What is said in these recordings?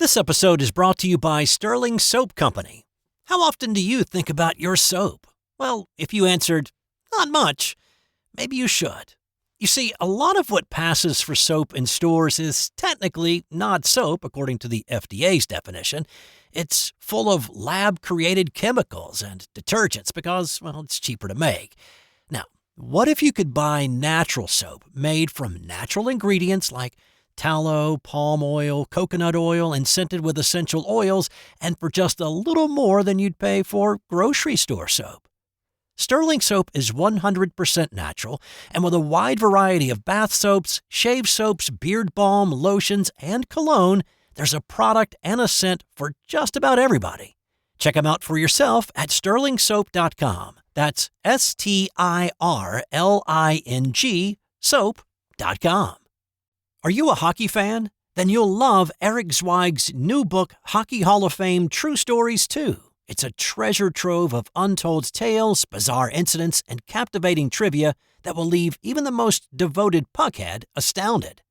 This episode is brought to you by Sterling Soap Company. How often do you think about your soap? Well, if you answered, not much, maybe you should. You see, a lot of what passes for soap in stores is technically not soap, according to the FDA's definition. It's full of lab-created chemicals and detergents because, well, it's cheaper to make. Now, what if you could buy natural soap made from natural ingredients like tallow, palm oil, coconut oil, and scented with essential oils, and for just a little more than you'd pay for grocery store soap? Sterling Soap is 100% natural, and with a wide variety of bath soaps, shave soaps, beard balm, lotions, and cologne, there's a product and a scent for just about everybody. Check them out for yourself at sterlingsoap.com. That's STIRLING soap.com. Are you a hockey fan? Then you'll love Eric Zweig's new book, Hockey Hall of Fame True Stories 2. It's a treasure trove of untold tales, bizarre incidents, and captivating trivia that will leave even the most devoted puckhead astounded.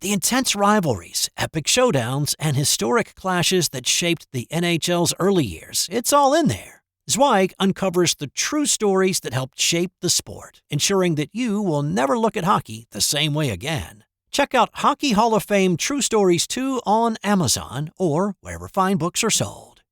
The intense rivalries, epic showdowns, and historic clashes that shaped the NHL's early years, it's all in there. Zweig uncovers the true stories that helped shape the sport, ensuring that you will never look at hockey the same way again. Check out Hockey Hall of Fame True Stories 2 on Amazon or wherever fine books are sold.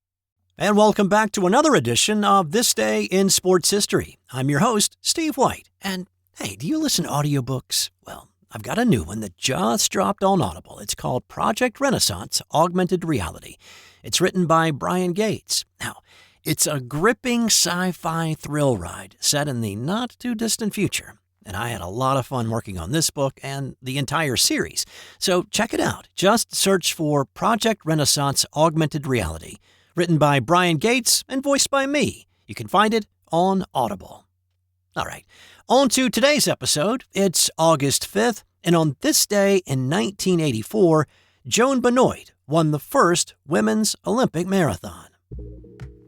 And welcome back to another edition of This Day in Sports History. I'm your host, Steve White. And hey, do you listen to audiobooks? Well, I've got a new one that just dropped on Audible. It's called Project Renaissance Augmented Reality. It's written by Brian Gates. Now, it's a gripping sci-fi thrill ride set in the not-too-distant future. And I had a lot of fun working on this book and the entire series. So check it out. Just search for Project Renaissance Augmented Reality, written by Brian Gates and voiced by me. You can find it on Audible. All right, on to today's episode. It's August 5th, and on this day in 1984, Joan Benoit won the first women's Olympic marathon.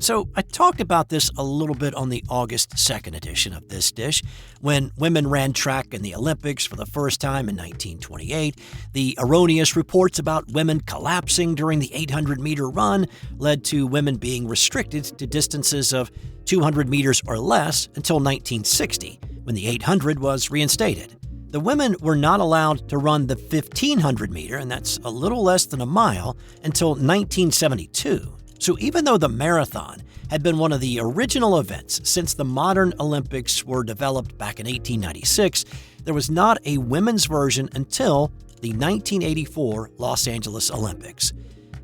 So I talked about this a little bit on the August 2nd edition of This Dish, when women ran track in the Olympics for the first time in 1928. The erroneous reports about women collapsing during the 800-meter run led to women being restricted to distances of 200 meters or less until 1960, when the 800 was reinstated. The women were not allowed to run the 1,500-meter, and that's a little less than a mile, until 1972. So even though the marathon had been one of the original events since the modern Olympics were developed back in 1896, there was not a women's version until the 1984 Los Angeles Olympics.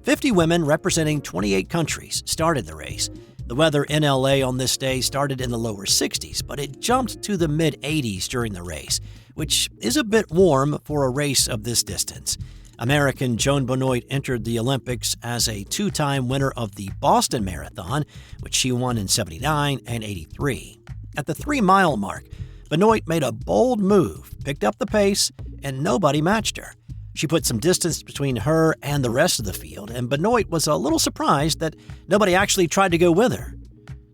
50 women representing 28 countries started the race. The weather in LA on this day started in the lower 60s, but it jumped to the mid-80s during the race, which is a bit warm for a race of this distance. American Joan Benoit entered the Olympics as a two-time winner of the Boston Marathon, which she won in 79 and 83. At the 3-mile mark, Benoit made a bold move, picked up the pace, and nobody matched her. She put some distance between her and the rest of the field, and Benoit was a little surprised that nobody actually tried to go with her.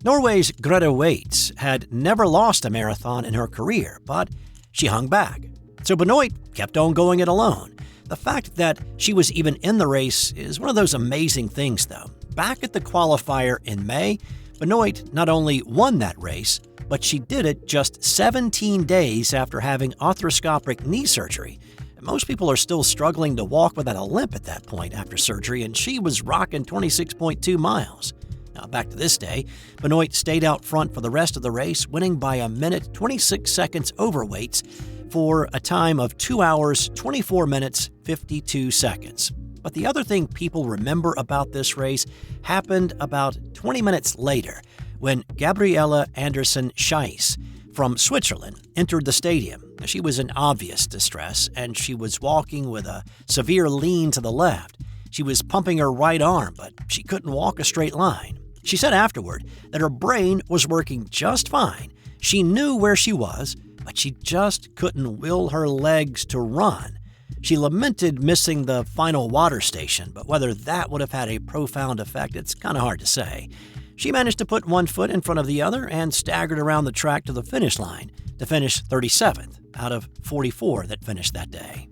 Norway's Grete Waitz had never lost a marathon in her career, but she hung back. So Benoit kept on going it alone. The fact that she was even in the race is one of those amazing things, though. Back at the qualifier in May, Benoit not only won that race, but she did it just 17 days after having arthroscopic knee surgery. Most people are still struggling to walk without a limp at that point after surgery, and she was rocking 26.2 miles. Now, back to this day, Benoit stayed out front for the rest of the race, winning by a minute 26 seconds over Waitz for a time of 2 hours, 24 minutes, 52 seconds. But the other thing people remember about this race happened about 20 minutes later when Gabriele Andersen Scheiss from Switzerland entered the stadium. She was in obvious distress, and she was walking with a severe lean to the left. She was pumping her right arm, but she couldn't walk a straight line. She said afterward that her brain was working just fine. She knew where she was, but she just couldn't will her legs to run. She lamented missing the final water station, but whether that would have had a profound effect, it's kind of hard to say. She managed to put one foot in front of the other and staggered around the track to the finish line to finish 37th out of 44 that finished that day.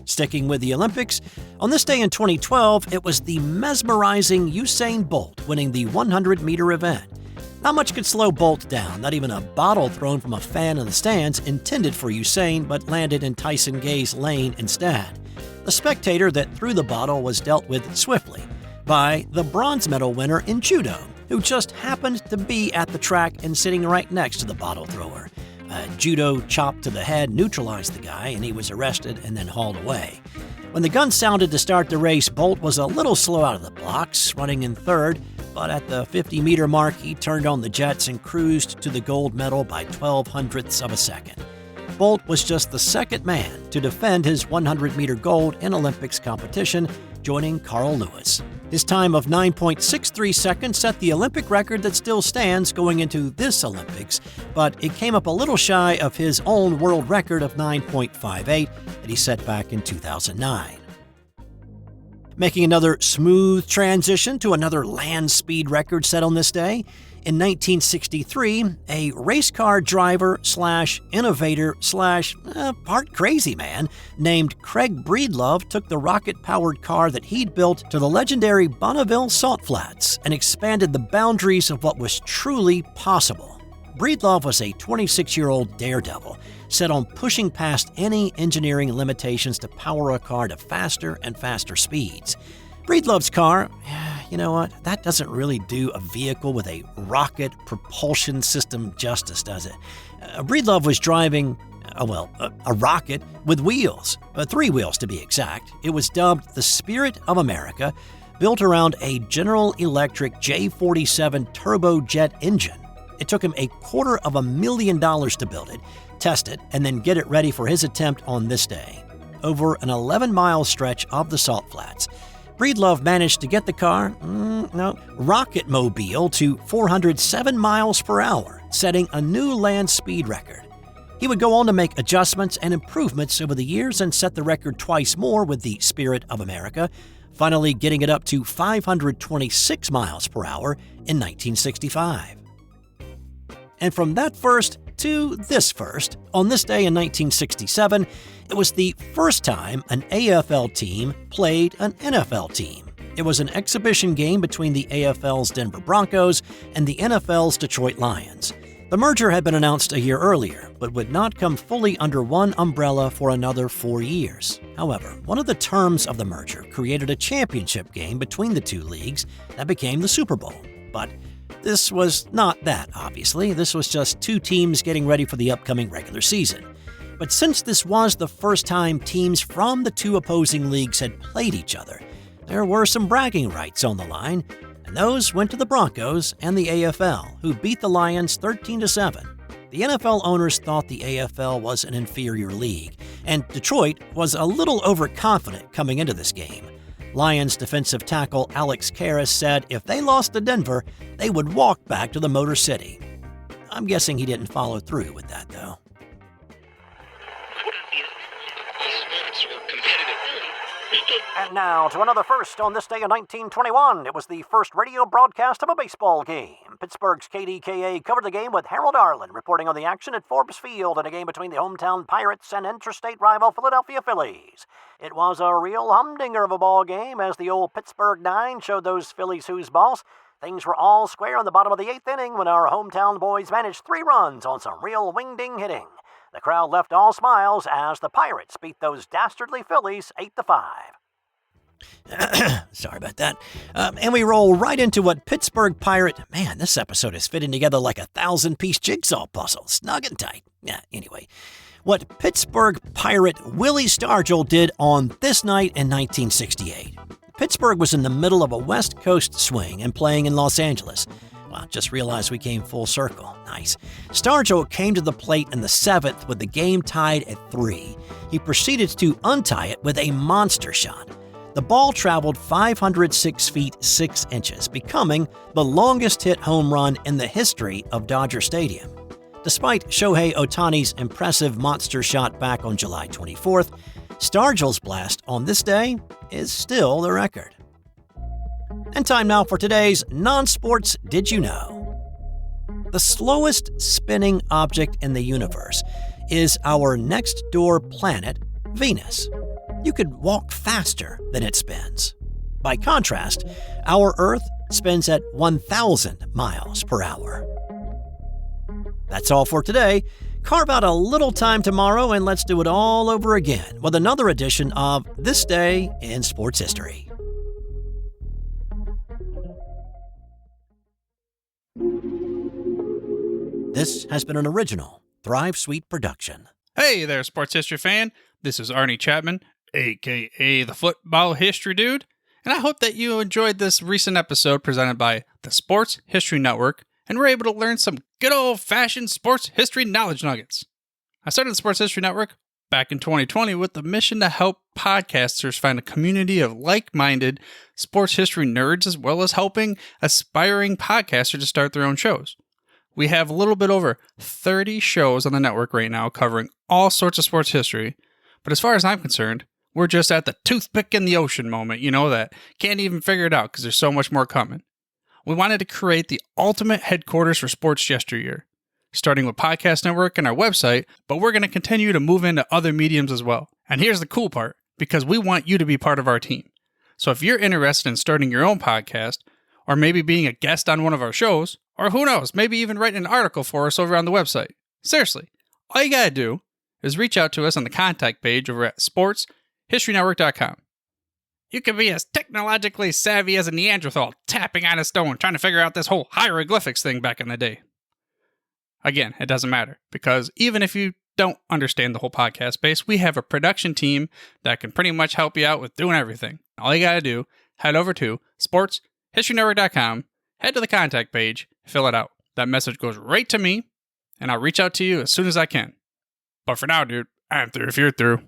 Sticking with the Olympics, on this day in 2012, it was the mesmerizing Usain Bolt winning the 100-meter event. Not much could slow Bolt down, not even a bottle thrown from a fan in the stands intended for Usain but landed in Tyson Gay's lane instead. The spectator that threw the bottle was dealt with swiftly by the bronze medal winner in judo, who just happened to be at the track and sitting right next to the bottle thrower. A judo chop to the head neutralized the guy, and he was arrested and then hauled away. When the gun sounded to start the race, Bolt was a little slow out of the blocks, running in third, but at the 50-meter mark, he turned on the jets and cruised to the gold medal by 0.12 of a second. Bolt was just the second man to defend his 100-meter gold in Olympics competition, joining Carl Lewis. His time of 9.63 seconds set the Olympic record that still stands going into this Olympics, but it came up a little shy of his own world record of 9.58 that he set back in 2009. Making another smooth transition to another land speed record set on this day, in 1963, a race car driver / innovator / part crazy man named Craig Breedlove took the rocket-powered car that he'd built to the legendary Bonneville Salt Flats and expanded the boundaries of what was truly possible. Breedlove was a 26-year-old daredevil set on pushing past any engineering limitations to power a car to faster and faster speeds. Breedlove's car, you know what, that doesn't really do a vehicle with a rocket propulsion system justice, does it? Breedlove was driving, a rocket with wheels, 3 wheels to be exact. It was dubbed the Spirit of America, built around a General Electric J47 turbojet engine. It took him $250,000 to build it, test it, and then get it ready for his attempt on this day. Over an 11-mile stretch of the Salt Flats, Breedlove managed to get the car, rocket mobile to 407 miles per hour, setting a new land speed record. He would go on to make adjustments and improvements over the years and set the record twice more with the Spirit of America, finally getting it up to 526 miles per hour in 1965. And from that first to this first, on this day in 1967, it was the first time an AFL team played an NFL team. It was an exhibition game between the AFL's Denver Broncos and the NFL's Detroit Lions. The merger had been announced a year earlier, but would not come fully under one umbrella for another 4 years. However, one of the terms of the merger created a championship game between the two leagues that became the Super Bowl. But this was not that, obviously. This was just two teams getting ready for the upcoming regular season. But since this was the first time teams from the two opposing leagues had played each other, there were some bragging rights on the line, and those went to the Broncos and the AFL, who beat the Lions 13-7. The NFL owners thought the AFL was an inferior league, and Detroit was a little overconfident coming into this game. Lions defensive tackle Alex Karras said if they lost to Denver, they would walk back to the Motor City. I'm guessing he didn't follow through with that, though. And now to another first on this day in 1921. It was the first radio broadcast of a baseball game. Pittsburgh's KDKA covered the game with Harold Arlen reporting on the action at Forbes Field in a game between the hometown Pirates and interstate rival Philadelphia Phillies. It was a real humdinger of a ball game as the old Pittsburgh Nine showed those Phillies who's boss. Things were all square in the bottom of the 8th inning when our hometown boys managed 3 runs on some real wing-ding hitting. The crowd left all smiles as the Pirates beat those dastardly Phillies 8-5. Sorry about that. And we roll right into what Pittsburgh Pirate... Man, this episode is fitting together like a 1,000-piece jigsaw puzzle. Snug and tight. Anyway. What Pittsburgh Pirate Willie Stargell did on this night in 1968. Pittsburgh was in the middle of a West Coast swing and playing in Los Angeles. Well, just realized we came full circle. Nice. Stargell came to the plate in the 7th with the game tied at 3. He proceeded to untie it with a monster shot. The ball traveled 506 feet 6 inches, becoming the longest hit home run in the history of Dodger Stadium. Despite Shohei Ohtani's impressive monster shot back on July 24th, Stargell's blast on this day is still the record. And time now for today's non-sports Did You Know? The slowest spinning object in the universe is our next-door planet, Venus. you could walk faster than it spins. By contrast, our Earth spins at 1,000 miles per hour. That's all for today. Carve out a little time tomorrow and let's do it all over again with another edition of This Day in Sports History. This has been an original Thrive Suite production. Hey there, sports history fan. This is Arnie Chapman, a.k.a. the Football History Dude, and I hope that you enjoyed this recent episode presented by the Sports History Network and were able to learn some good old-fashioned sports history knowledge nuggets. I started the Sports History Network back in 2020 with the mission to help podcasters find a community of like-minded sports history nerds, as well as helping aspiring podcasters to start their own shows. We have a little bit over 30 shows on the network right now covering all sorts of sports history, but as far as I'm concerned, we're just at the toothpick in the ocean moment, that can't even figure it out because there's so much more coming. We wanted to create the ultimate headquarters for sports yesteryear, starting with Podcast Network and our website, but we're going to continue to move into other mediums as well. And here's the cool part, because we want you to be part of our team. So if you're interested in starting your own podcast, or maybe being a guest on one of our shows, or who knows, maybe even writing an article for us over on the website. Seriously, all you gotta do is reach out to us on the contact page over at sportshistorynetwork.com. You can be as technologically savvy as a Neanderthal tapping on a stone trying to figure out this whole hieroglyphics thing back in the day. Again, it doesn't matter, because even if you don't understand the whole podcast space, we have a production team that can pretty much help you out with doing everything. All you gotta do, head over to sportshistorynetwork.com, head to the contact page, fill it out. That message goes right to me, and I'll reach out to you as soon as I can. But for now, dude, I'm through if you're through.